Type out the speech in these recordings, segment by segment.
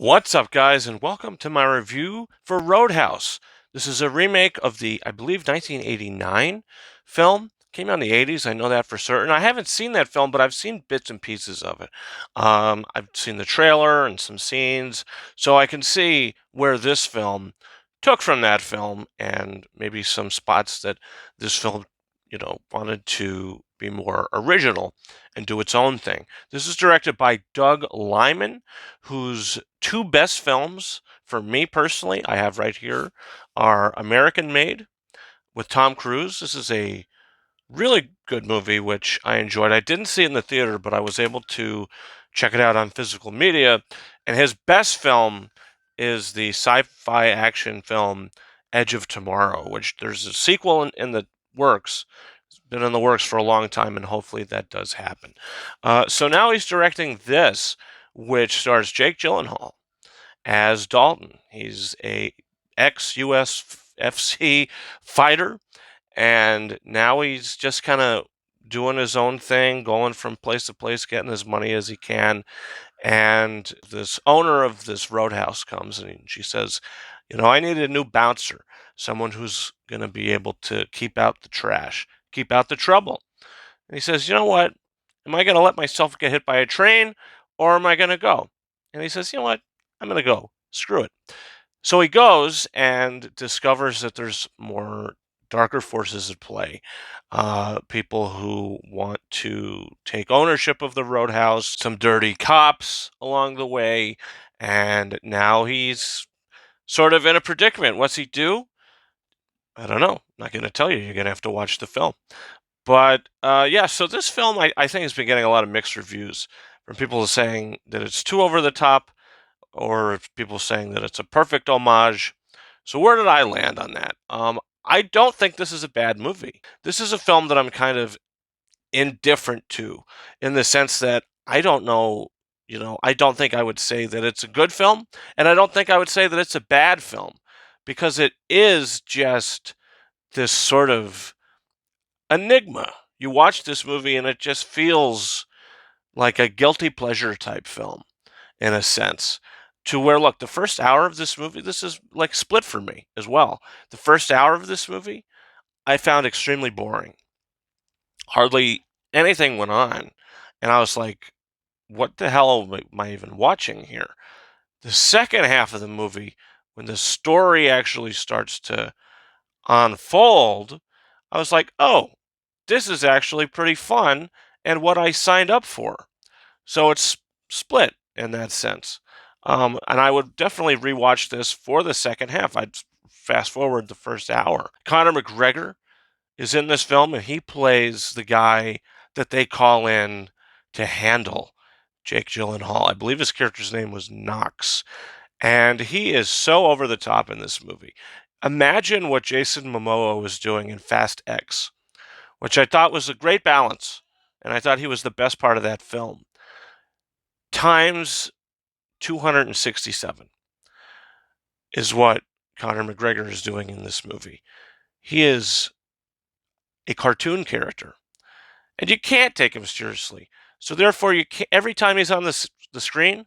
What's up, guys, and welcome to my review for Roadhouse. This is a remake of the, I believe, 1989 film. Came out in the 80s, I know that for certain. I haven't seen that film, but I've seen bits and pieces of it. I've seen the trailer and some scenes, so I can see where this film took from that film and maybe some spots that this film, wanted to be more original and do its own thing. This is directed by Doug Liman, whose two best films for me personally, I have right here, are American Made with Tom Cruise. This is a really good movie, which I enjoyed. I didn't see it in the theater, but I was able to check it out on physical media. And his best film is the sci-fi action film Edge of Tomorrow, which there's a sequel in the works. It's been in the works for a long time, and hopefully that does happen. So now he's directing this, which stars Jake Gyllenhaal as Dalton. He's a ex-UFC fighter, and now he's just kind of doing his own thing, going from place to place, getting as money as he can. And this owner of this roadhouse comes and she says, I need a new bouncer, someone who's going to be able to keep out the trash, keep out the trouble. And he says, you know what? Am I going to let myself get hit by a train or am I going to go? And he says, you know what? I'm going to go. Screw it. So he goes and discovers that there's more darker forces at play. People who want to take ownership of the roadhouse, some dirty cops along the way, and now he's sort of in a predicament. What's he do? I don't know. Not going to tell you. You're going to have to watch the film. But yeah, so this film I think has been getting a lot of mixed reviews from people saying that it's too over the top, or people saying that it's a perfect homage. So where did I land on that? I don't think this is a bad movie. This is a film that I'm kind of indifferent to, in the sense that I don't know, I don't think I would say that it's a good film, and I don't think I would say that it's a bad film, because it is just this sort of enigma. You watch this movie and it just feels like a guilty pleasure type film in a sense. To where, look, the first hour of this movie, this is like Split for me as well. The first hour of this movie, I found extremely boring. Hardly anything went on. And I was like, what the hell am I even watching here? The second half of the movie, when the story actually starts to unfold, I was like, oh, this is actually pretty fun and what I signed up for. So it's split in that sense. And I would definitely rewatch this for the second half. I'd fast forward the first hour. Conor McGregor is in this film, and he plays the guy that they call in to handle Jake Gyllenhaal. I believe his character's name was Knox. And he is so over the top in this movie. Imagine what Jason Momoa was doing in Fast X, which I thought was a great balance. And I thought he was the best part of that film. Times 267 is what Conor McGregor is doing in this movie. He is a cartoon character, and you can't take him seriously. So therefore, you can't, every time he's on the screen,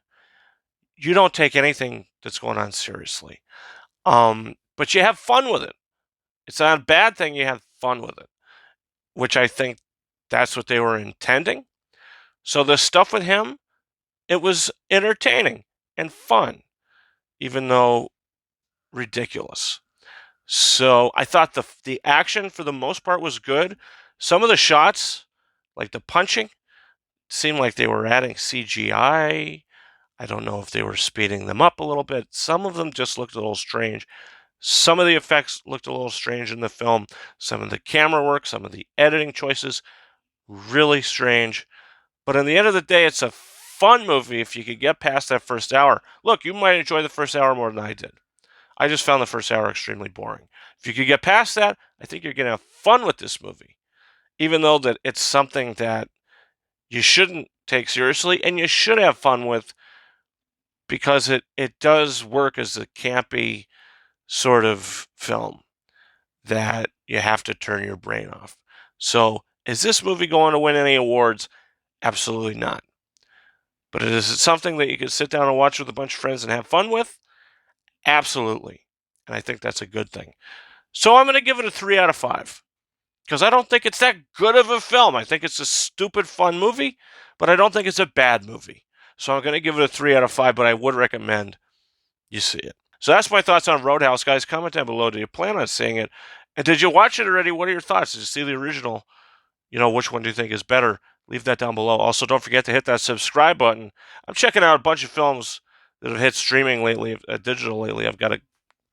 you don't take anything that's going on seriously. But you have fun with it. It's not a bad thing. You have fun with it, which I think that's what they were intending. So the stuff with him, it was entertaining and fun, even though ridiculous. So I thought the action for the most part was good. Some of the shots, like the punching, seemed like they were adding CGI. I don't know if they were speeding them up a little bit. Some of them just looked a little strange. Some of the effects looked a little strange in the film. Some of the camera work, some of the editing choices, really strange. But in the end of the day, it's a fun movie if you could get past that first hour. Look, you might enjoy the first hour more than I did. I just found the first hour extremely boring. If you could get past that, I think you're going to have fun with this movie, even though that it's something that you shouldn't take seriously and you should have fun with, because it does work as a campy sort of film that you have to turn your brain off. So, is this movie going to win any awards? Absolutely not. But is it something that you could sit down and watch with a bunch of friends and have fun with? Absolutely. And I think that's a good thing. So I'm going to give it a 3 out of 5 because I don't think it's that good of a film. I think it's a stupid, fun movie, but I don't think it's a bad movie. So I'm going to give it a 3 out of 5, but I would recommend you see it. So that's my thoughts on Roadhouse, guys. Comment down below. Do you plan on seeing it? And did you watch it already? What are your thoughts? Did you see the original? Which one do you think is better? Leave that down below. Also, don't forget to hit that subscribe button. I'm checking out a bunch of films that have hit streaming lately, digital lately. I've got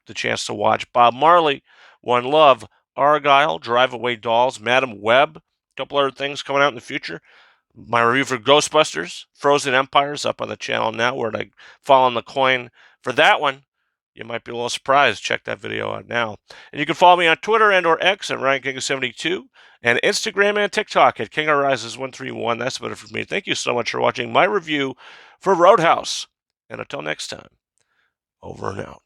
the chance to watch Bob Marley, One Love, Argyle, Drive Away Dolls, Madam Web, a couple other things coming out in the future. My review for Ghostbusters, Frozen Empires up on the channel now, where I fall on the coin for that one. You might be a little surprised. Check that video out now. And you can follow me on Twitter and or X at RyanKing72 and Instagram and TikTok at KingOfRises131. That's about it for me. Thank you so much for watching my review for Roadhouse. And until next time, over and out.